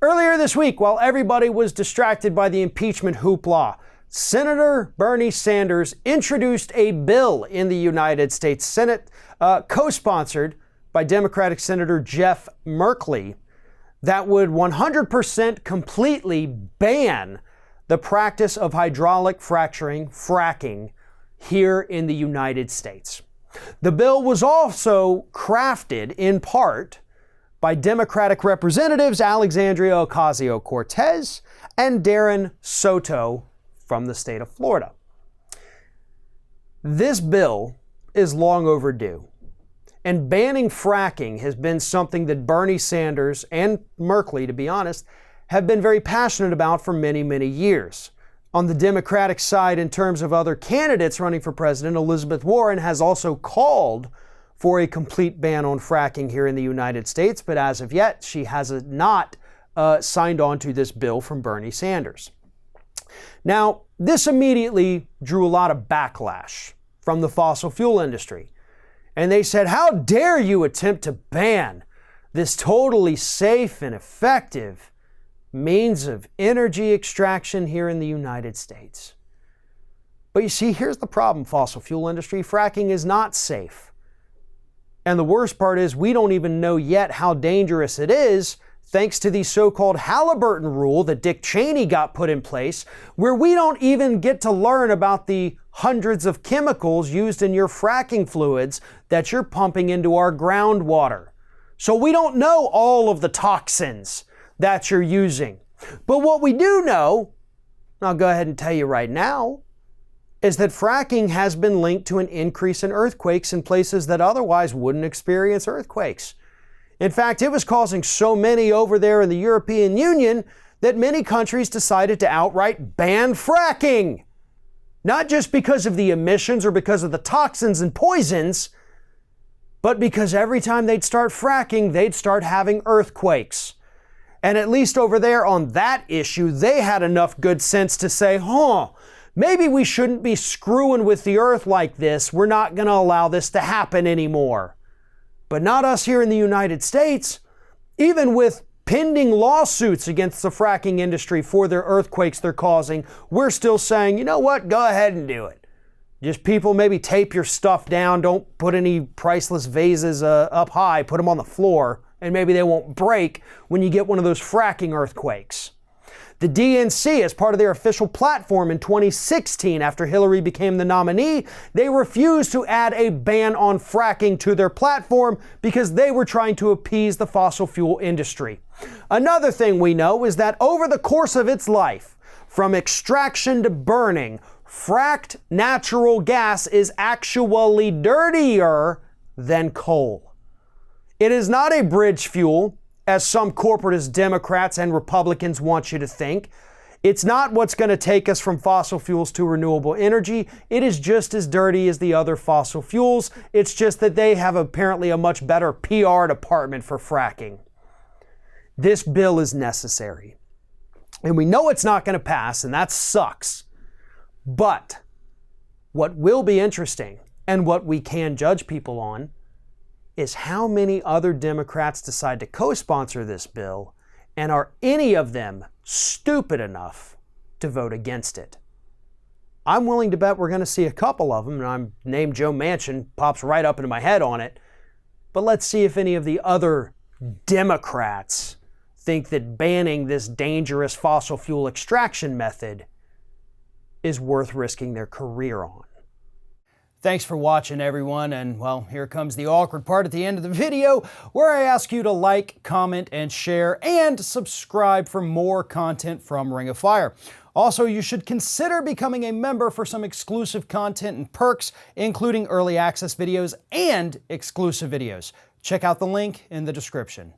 Earlier this week, while everybody was distracted by the impeachment hoopla, Senator Bernie Sanders introduced a bill in the United States Senate, co-sponsored by Democratic Senator Jeff Merkley, that would 100% completely ban the practice of hydraulic fracking here in the United States. The bill was also crafted in part by Democratic Representatives Alexandria Ocasio-Cortez and Darren Soto from the state of Florida. This bill is long overdue, and banning fracking has been something that Bernie Sanders and Merkley, to be honest, have been very passionate about for many, many years. On the Democratic side, in terms of other candidates running for president, Elizabeth Warren has also called for a complete ban on fracking here in the United States, but as of yet, she has not signed on to this bill from Bernie Sanders. Now, this immediately drew a lot of backlash from the fossil fuel industry. And they said, how dare you attempt to ban this totally safe and effective means of energy extraction here in the United States? But you see, here's the problem, fossil fuel industry. Fracking is not safe. And the worst part is we don't even know yet how dangerous it is, thanks to the so-called Halliburton rule that Dick Cheney got put in place, where we don't even get to learn about the hundreds of chemicals used in your fracking fluids that you're pumping into our groundwater. So we don't know all of the toxins that you're using. But what we do know, and I'll go ahead and tell you right now, is that fracking has been linked to an increase in earthquakes in places that otherwise wouldn't experience earthquakes. In fact, it was causing so many over there in the European Union that many countries decided to outright ban fracking. Not just because of the emissions or because of the toxins and poisons, but because every time they'd start fracking, they'd start having earthquakes. And at least over there on that issue, they had enough good sense to say, maybe we shouldn't be screwing with the earth like this. We're not going to allow this to happen anymore. But not us here in the United States. Even with pending lawsuits against the fracking industry for their earthquakes they're causing, we're still saying, you know what, go ahead and do it. Just people maybe tape your stuff down. Don't put any priceless vases up high. Put them on the floor, and maybe they won't break when you get one of those fracking earthquakes. The DNC, as part of their official platform in 2016, after Hillary became the nominee, they refused to add a ban on fracking to their platform because they were trying to appease the fossil fuel industry. Another thing we know is that over the course of its life, from extraction to burning, fracked natural gas is actually dirtier than coal. It is not a bridge fuel, as some corporatist Democrats and Republicans want you to think. It's not what's going to take us from fossil fuels to renewable energy. It is just as dirty as the other fossil fuels. It's just that they have apparently a much better PR department for fracking. This bill is necessary. And we know it's not going to pass, and that sucks. But what will be interesting, and what we can judge people on, is how many other Democrats decide to co-sponsor this bill, and are any of them stupid enough to vote against it? I'm willing to bet we're going to see a couple of them, and I'm named Joe Manchin, pops right up into my head on it. But let's see if any of the other Democrats think that banning this dangerous fossil fuel extraction method is worth risking their career on. Thanks for watching, everyone, and well, here comes the awkward part at the end of the video where I ask you to like, comment, and share, and subscribe for more content from Ring of Fire. Also, you should consider becoming a member for some exclusive content and perks, including early access videos and exclusive videos. Check out the link in the description.